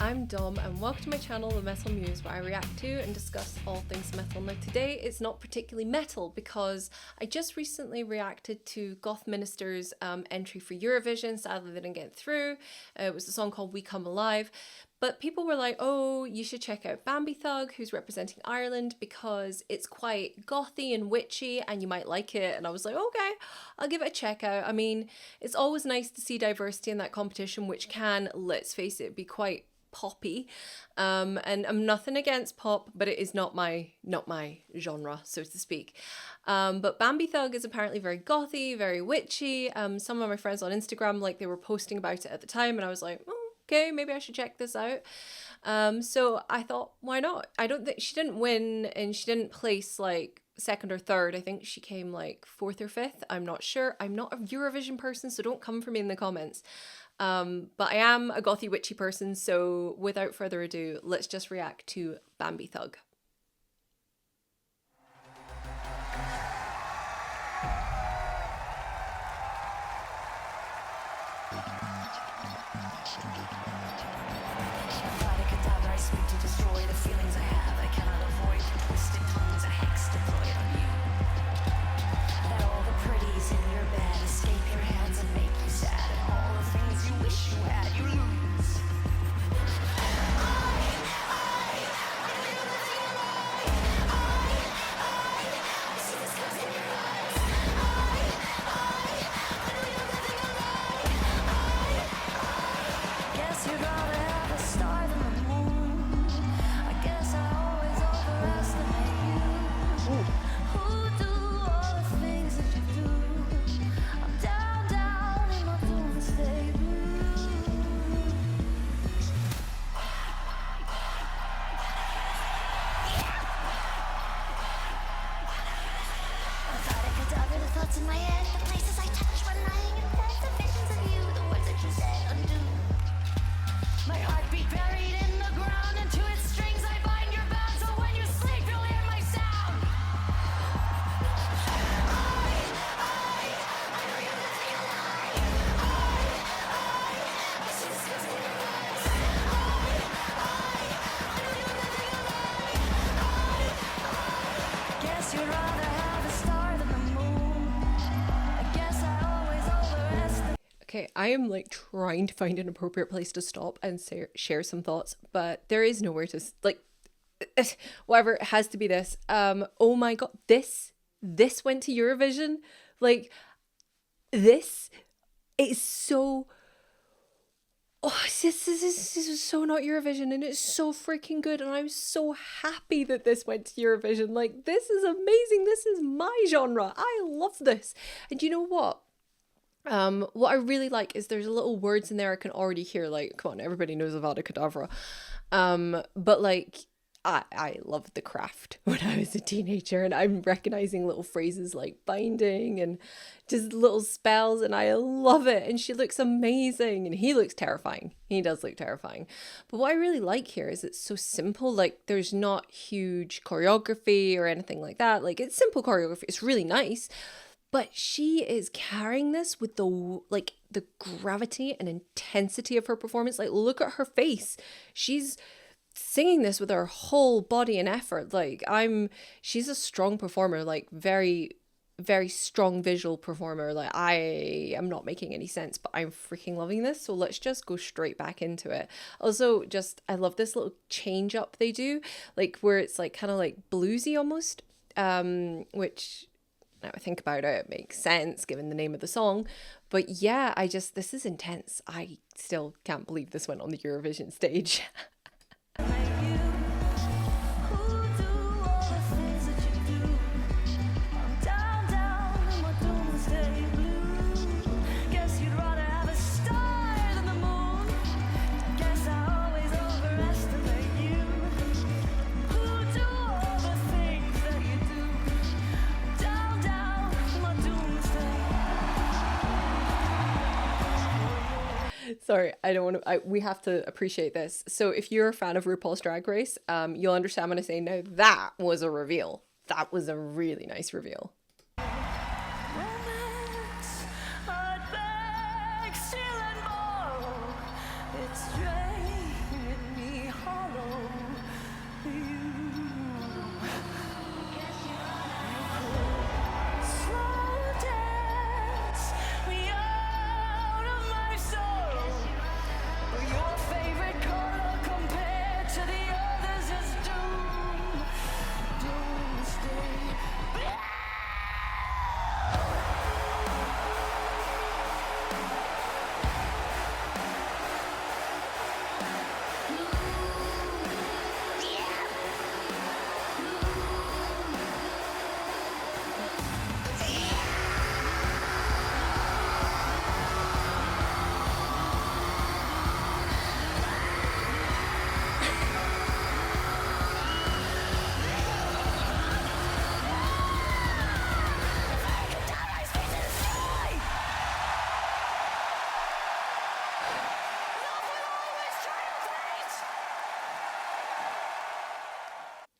I'm Dom and welcome to my channel The Metal Muse, where I react to and discuss all things metal. Now today it's not particularly metal because I just recently reacted to Goth Minister's entry for Eurovision. Sadly they didn't get through. It was a song called We Come Alive. But people were like, oh, you should check out Bambie Thug, who's representing Ireland, because it's quite gothy and witchy and you might like it. And I was like, okay, I'll give it a check out. I mean, it's always nice to see diversity in that competition, which can, let's face it, be quite poppy. And I'm nothing against pop, but it is not my genre, so to speak. But Bambie Thug is apparently very gothy, very witchy. Some of my friends on Instagram, like, they were posting about it at the time, and I was like, oh, okay, maybe I should check this out. So I thought, why not? I don't think she didn't win, and she didn't place like second or third. I think she came like fourth or fifth. I'm not sure. I'm not a Eurovision person, so don't come for me in the comments. But I am a gothy witchy person, so without further ado, let's just react to Bambie Thug. In my head, the places I touch when lying in bed, the visions of you, the words that you said undo. My heartbeat buried in the ground, and to its strings I bind your bound, so when you sleep you'll hear my sound. I know you're living a lie. I see the scars in your eyes. I know you're living a lie. Guess you'd rather have a star than the moon. Okay, I am like trying to find an appropriate place to stop and share some thoughts, but there is nowhere to, like, whatever, it has to be this. Oh my god, this went to Eurovision. Like, this is so, oh, this is so not Eurovision, and it's so freaking good, and I'm so happy that this went to Eurovision. Like, this is amazing. This is my genre. I love this. And you know what? What I really like is there's little words in there I can already hear, like, come on, everybody knows Avada Kedavra. But like, I loved the craft when I was a teenager, and I'm recognizing little phrases like binding and just little spells, and I love it. And she looks amazing, and he looks terrifying. He does look terrifying. But what I really like here is it's so simple. Like, there's not huge choreography or anything like that. Like, it's simple choreography. It's really nice. But she is carrying this with the gravity and intensity of her performance. Like, look at her face. She's singing this with her whole body and effort. Like, she's a strong performer, like very, very strong visual performer. Like, I am not making any sense, but I'm freaking loving this. So let's just go straight back into it. Also, I love this little change up they do, like where it's like kind of like bluesy almost, which, now I think about it, it makes sense given the name of the song. But yeah, this is intense. I still can't believe this went on the Eurovision stage. Sorry, I don't want to, we have to appreciate this. So if you're a fan of RuPaul's Drag Race, you'll understand when I say, now that was a reveal. That was a really nice reveal.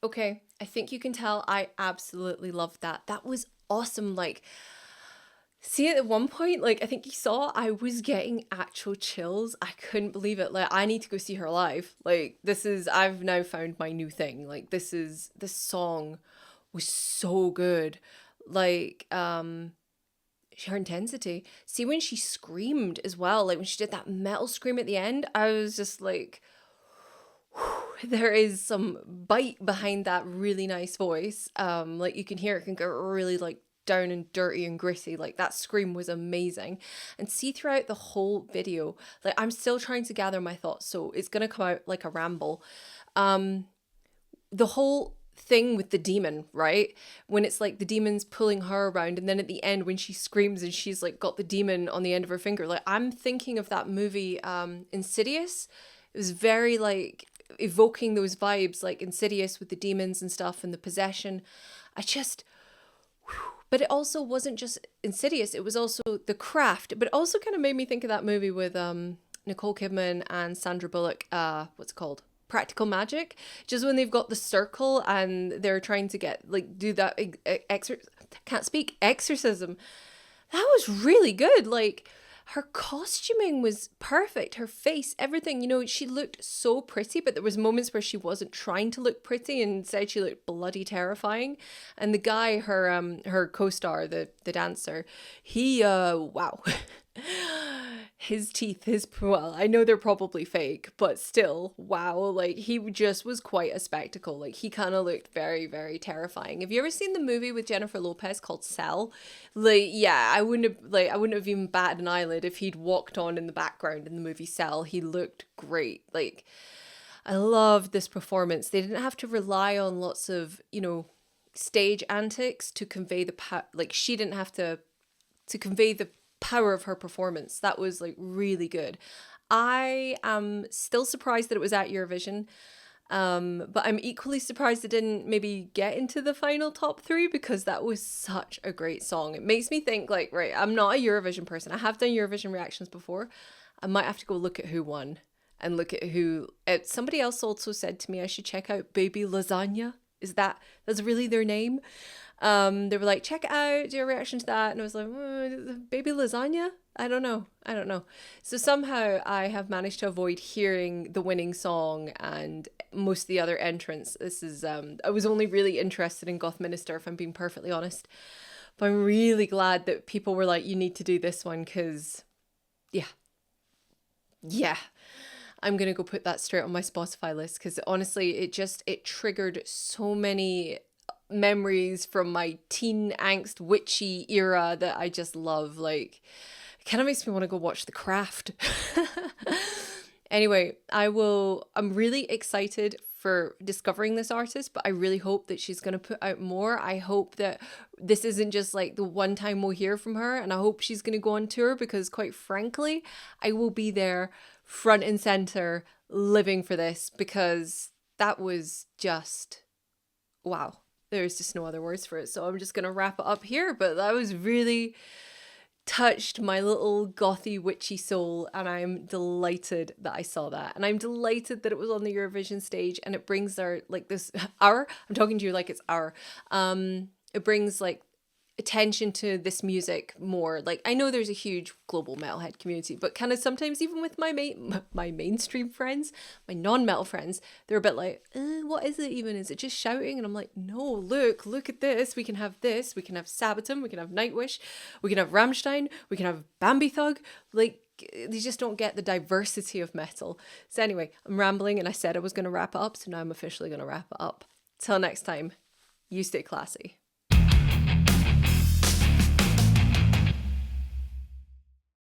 Okay, I think you can tell I absolutely loved that. That was awesome. Like, see, at one point, like, I think you saw, I was getting actual chills. I couldn't believe it. Like, I need to go see her live. Like, I've now found my new thing. Like, this song was so good. Like, her intensity. See, when she screamed as well, like, when she did that metal scream at the end, I was just like, there is some bite behind that really nice voice. Like you can hear it can go really like down and dirty and gritty. Like that scream was amazing. And see throughout the whole video, like I'm still trying to gather my thoughts, so it's gonna come out like a ramble. The whole thing with the demon, right? When it's like the demon's pulling her around, and then at the end when she screams and she's like got the demon on the end of her finger, like I'm thinking of that movie Insidious. It was very like evoking those vibes, like Insidious with the demons and stuff and the possession. I just, but it also wasn't just Insidious, it was also The Craft, but it also kind of made me think of that movie with Nicole Kidman and Sandra Bullock, what's it called? Practical Magic, just when they've got the circle and they're trying to get like do that exorcism. That was really good. Like her costuming was perfect, her face, everything. You know, she looked so pretty, but there was moments where she wasn't trying to look pretty and instead she looked bloody terrifying. And the guy, her co-star, the dancer, he wow. His teeth, well, I know they're probably fake, but still, wow, like he just was quite a spectacle. Like he kind of looked very, very terrifying. Have you ever seen the movie with Jennifer Lopez called Cell? Like, yeah, I wouldn't have even batted an eyelid if he'd walked on in the background in the movie Cell. He looked great. Like, I loved this performance. They didn't have to rely on lots of, you know, stage antics to convey like she didn't have to convey the power of her performance. That was like really good. I am still surprised that it was at Eurovision, but I'm equally surprised it didn't maybe get into the final top 3 because that was such a great song. It makes me think like, right, I'm not a Eurovision person. I have done Eurovision reactions before. I might have to go look at who won and look at who. Somebody else also said to me I should check out Baby Lasagna. That's really their name? They were like, check it out, do a reaction to that. And I was like, Baby Lasagna? I don't know. So somehow I have managed to avoid hearing the winning song and most of the other entrants. This is, I was only really interested in Goth Minister, if I'm being perfectly honest. But I'm really glad that people were like, you need to do this one because, yeah. I'm going to go put that straight on my Spotify list because honestly, it triggered so many memories from my teen angst witchy era that I just love. Like, it kind of makes me want to go watch The Craft. Anyway, I'm really excited for discovering this artist, but I really hope that she's going to put out more. I hope that this isn't just like the one time we'll hear from her, and I hope she's going to go on tour because quite frankly, I will be there front and center living for this because that was just wow. There's just no other words for it. So I'm just going to wrap it up here, but that was really touched my little gothy witchy soul, and I'm delighted that I saw that, and I'm delighted that it was on the Eurovision stage, and it brings I'm talking to you like it's it brings like attention to this music more. Like, I know there's a huge global metalhead community, but kind of sometimes even with my mainstream friends, my non-metal friends, they're a bit like, what is it even? Is it just shouting? And I'm like, no, look at this. We can have this. We can have Sabaton. We can have Nightwish. We can have Rammstein. We can have Bambie Thug. Like, they just don't get the diversity of metal. So anyway, I'm rambling, and I said I was going to wrap it up, so now I'm officially going to wrap it up. Till next time, you stay classy.